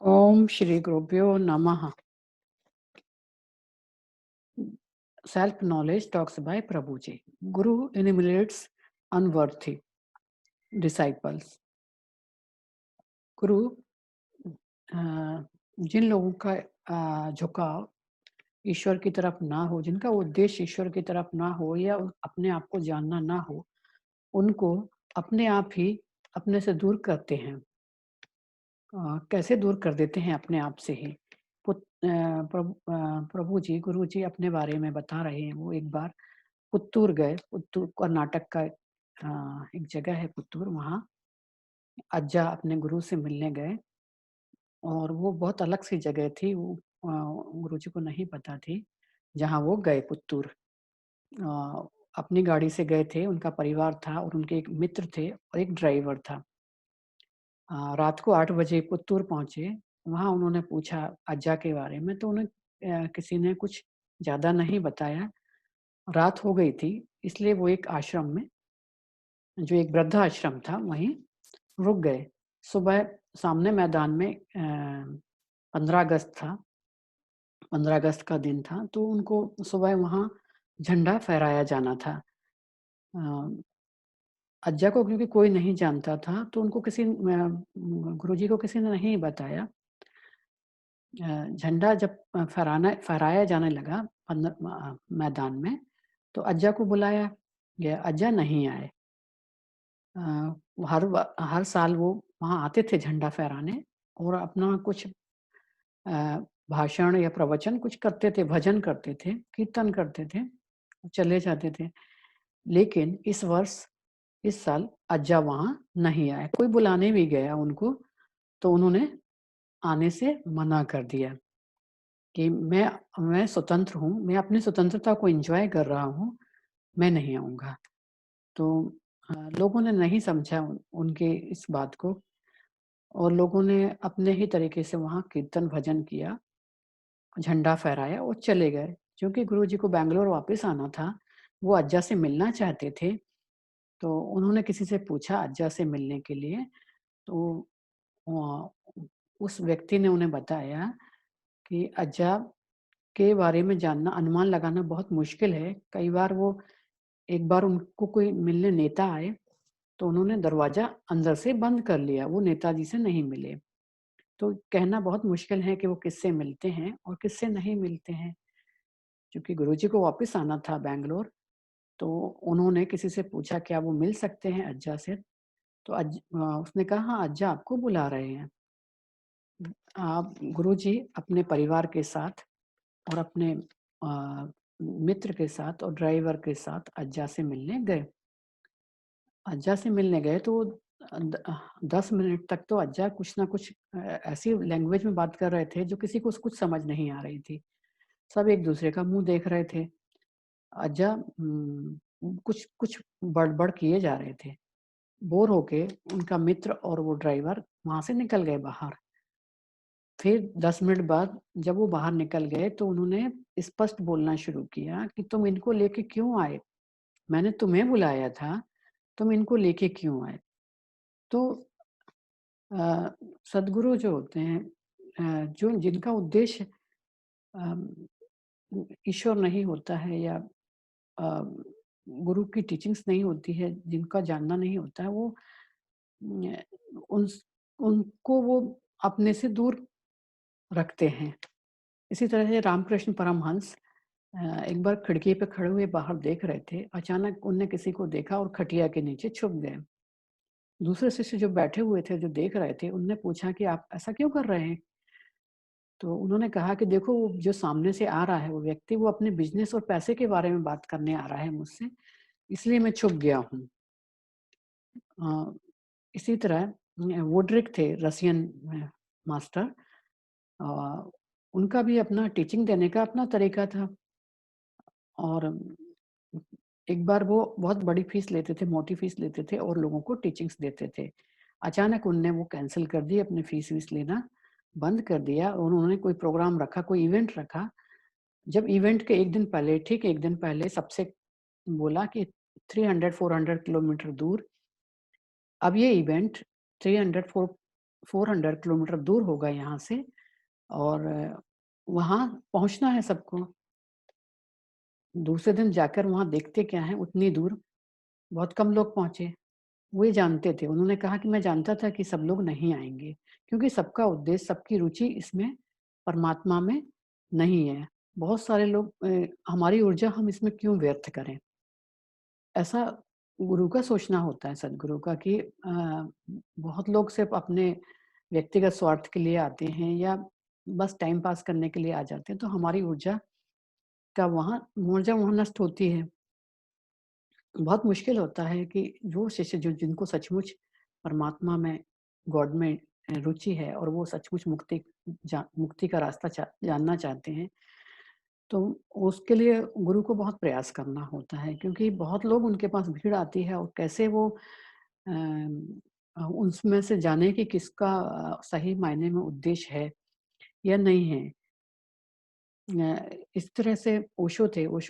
ओम श्री गुरुभ्यो नमः। Self knowledge talks by Prabhuji. Guru enumerates unworthy disciples. गुरु जिन लोगों का झुकाव ईश्वर की तरफ ना हो, जिनका उद्देश्य ईश्वर की तरफ ना हो या अपने आप को जानना ना हो, उनको अपने आप ही अपने से दूर करते हैं। कैसे दूर कर देते हैं अपने आप से ही? प्रभु जी, गुरु जी अपने बारे में बता रहे हैं। वो एक बार पुत्तूर गए। पुत्तूर कर्नाटक का एक जगह है पुत्तूर, वहाँ अज्जा अपने गुरु से मिलने गए और वो बहुत अलग सी जगह थी। वो गुरुजी को नहीं पता थी जहाँ वो गए पुत्तूर। अपनी गाड़ी से गए थे, उनका परिवार था और उनके एक मित्र थे और एक ड्राइवर था। रात को 8 बजे पुत्तूर पहुँचे। वहाँ उन्होंने पूछा अज्जा के बारे में, तो उन्हें किसी ने कुछ ज़्यादा नहीं बताया। रात हो गई थी, इसलिए वो एक आश्रम में, जो एक वृद्धाश्रम था, वहीं रुक गए। सुबह सामने मैदान में 15 अगस्त था, 15 अगस्त का दिन था, तो उनको सुबह वहाँ झंडा फहराया जाना था। अ, अज्जा को क्योंकि कोई नहीं जानता था, तो उनको गुरुजी को किसी ने नहीं बताया। झंडा जब फहराया जाने लगा मैदान में, तो अज्जा को बुलाया गया, अज्जा नहीं आए। हर साल वो वहाँ आते थे झंडा फहराने और अपना कुछ भाषण या प्रवचन कुछ करते थे, भजन करते थे, कीर्तन करते थे, चले जाते थे। लेकिन इस साल अज्जा वहाँ नहीं आए। कोई बुलाने भी गया उनको, तो उन्होंने आने से मना कर दिया कि मैं स्वतंत्र हूँ, मैं अपनी स्वतंत्रता को एन्जॉय कर रहा हूँ, मैं नहीं आऊँगा। तो लोगों ने नहीं समझा उनके इस बात को और लोगों ने अपने ही तरीके से वहाँ कीर्तन भजन किया, झंडा फहराया और चले गए। क्योंकि गुरुजी को बैंगलोर वापस आना था, वो अज्जा से मिलना चाहते थे, तो उन्होंने किसी से पूछा अज्जा से मिलने के लिए, तो अ, उस व्यक्ति ने उन्हें बताया कि अज्जा के बारे में जानना, अनुमान लगाना बहुत मुश्किल है। कई बार एक बार उनको कोई मिलने नेता आए, तो उन्होंने दरवाज़ा अंदर से बंद कर लिया, वो नेताजी से नहीं मिले। तो कहना बहुत मुश्किल है कि वो किससे मिलते हैं और किससे नहीं मिलते हैं। क्योंकि गुरुजी को वापस आना था बैंगलोर, तो उन्होंने किसी से पूछा क्या वो मिल सकते हैं अज्जा से? तो उसने कहा हाँ, अज्जा आपको बुला रहे हैं। आप गुरुजी अपने परिवार के साथ और अपने मित्र के साथ और ड्राइवर के साथ अज्जा से मिलने गए। अज्जा से मिलने गए तो 10 मिनट तक तो अज्जा कुछ ना कुछ ऐसी लैंग्वेज में बात कर रहे थे जो किसी को कुछ समझ नहीं आ रही थी। सब एक-दूसरे का मुँह देख रहे थे। अज्जा कुछ कुछ बड़बड़ किए जा रहे थे। बोर होके उनका मित्र और वो ड्राइवर वहाँ से निकल गए बाहर। फिर 10 मिनट बाद जब वो बाहर निकल गए तो उन्होंने स्पष्ट बोलना शुरू किया कि तुम इनको लेके क्यों आए? मैंने तुम्हें बुलाया था, तुम इनको लेके क्यों आए? तो अ, सद्गुरु जो होते हैं, जो जिनका उद्देश्य अम, ईश्वर नहीं होता है या अ, गुरु की टीचिंग्स नहीं होती है, जिनका जानना नहीं होता है, वो न उन्स उनको वो अपने से दूर रखते हैं। इसी तरह से रामकृष्ण परमहंस एक बार खिड़की पे खड़े हुए बाहर देख रहे थे। अचानक उनने किसी को देखा और खटिया के नीचे छुप गए। दूसरे शिष्य जो बैठे हुए थे, जो देख रहे थे, उनने पूछा कि आप ऐसा क्यों कर रहे हैं? तो उन्होंने कहा कि देखो वो जो सामने से आ रहा है वो व्यक्ति, वो अपने बिज़नेस और पैसे के बारे में बात करने आ रहा है मुझसे, इसलिए मैं छुप गया हूँ। अ, इसी तरह वुडरिक थे रसियन मास्टर। अ, उनका भी अपना टीचिंग देने का अपना तरीका था और एक बार वो बहुत बड़ी फीस लेते थे, मोटी फीस लेते थे और लोगों को टीचिंग्स देते थे। अचानक उनने वो कैंसल कर दी, अपनी फीस-वीस लेना बंद कर दिया और उन्होंने कोई प्रोग्राम रखा, कोई इवेंट रखा। जब इवेंट के 1 दिन पहले, ठीक 1 दिन पहले सबसे बोला कि 300-400 किलोमीटर दूर अब ये इवेंट 300-4 400 किलोमीटर दूर होगा यहाँ से और वहाँ पहुँचना है सबको। दूसरे दिन जाकर वहाँ देखते क्या है उतनी दूर, बहुत कम लोग पहुँचे। वो ये जानते थे, उन्होंने कहा कि मैं जानता था कि सब लोग नहीं आएँगे, क्योंकि सबका उद्देश्य, सबकी रुचि इसमें परमात्मा में नहीं है। बहुत सारे लोग हमारी ऊर्जा हम इसमें क्यों व्यर्थ करें? ऐसा गुरु का सोचना होता है, सद्गुरु का कि बहुत लोग सिर्फ़ अपने व्यक्तिगत स्वार्थ के लिए आते हैं या बस टाइम पास करने के लिए आ जाते हैं, तो हमारी ऊर्जा वहाँ नष्ट होती है। बहुत मुश्किल होता है कि वो शिष्य जो जिनको सचमुच परमात्मा में, गॉड में रुचि है और वो सचमुच मुक्ति का रास्ता जानना चाहते हैं, तो उसके लिए गुरु को बहुत प्रयास करना होता है क्योंकि बहुत लोग उनके पास भीड़ आती है और कैसे वो उसमें से जाने कि किसका सही मायने में उद्देश्य है या नहीं है। इस तरह से ओशो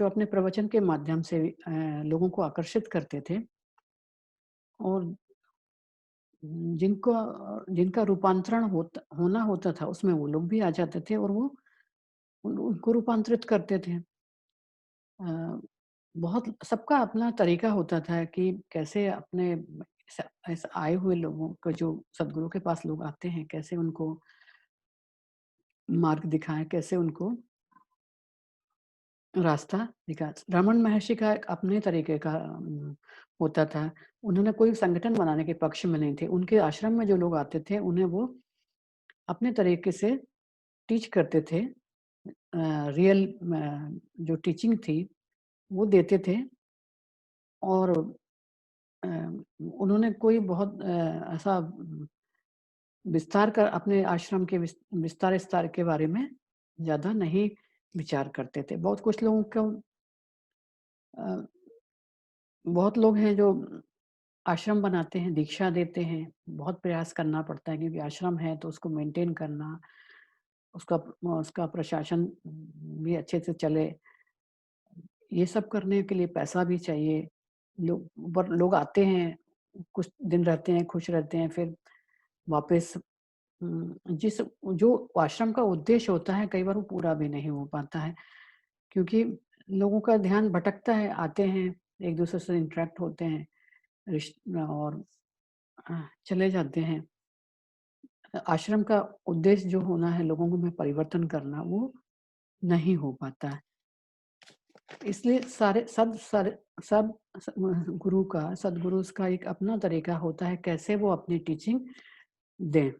अपने प्रवचन के माध्यम से लोगों को आकर्षित करते थे और जिनका रूपांतरण होना होता था, उसमें वो लोग भी आ जाते थे और वो उनको रूपांतरित करते थे। अ, बहुत सबका अपना तरीका होता था कि कैसे अपने ऐसे आए हुए लोगों को, जो सद्गुरु के पास लोग आते हैं, कैसे उनको मार्ग दिखाएँ, कैसे उनको रास्ता दिखाएँ। रमन महर्षि का एक अपने तरीके का होता था। उन्होंने कोई संगठन बनाने के पक्ष में नहीं थे। उनके आश्रम में जो लोग आते थे, उन्हें वो अपने तरीके से टीच करते थे। रियल जो टीचिंग थी, वो देते थे और अ, उन्होंने कोई बहुत ऐसा विस्तार कर अपने आश्रम के विस्तार-विस्तार के बारे में ज़्यादा नहीं विचार करते थे। अ, बहुत लोग हैं जो आश्रम बनाते हैं, दीक्षा देते हैं, बहुत प्रयास करना पड़ता है क्योंकि आश्रम है तो उसको मेंटेन करना, उसका उसका प्रशासन भी अच्छे से चले, ये सब करने के लिए पैसा भी चाहिए। लोग आते हैं, कुछ दिन रहते हैं, खुश रहते हैं, फिर वापस जिस जो आश्रम का उद्देश्य होता है, कई बार वो पूरा भी नहीं हो पाता है, क्योंकि लोगों का ध्यान भटकता है, आते हैं, एक-दूसरे से इंटरैक्ट होते हैं, रिश और चले जाते हैं। आश्रम का उद्देश्य जो होना है, लोगों को में परिवर्तन करना, वो नहीं हो पाता है। इसलिए सारे सब सारे सब स गुरु का सद्गुरु का एक अपना तरीका होता है, कैसे वो अपनी टीचिंग दें।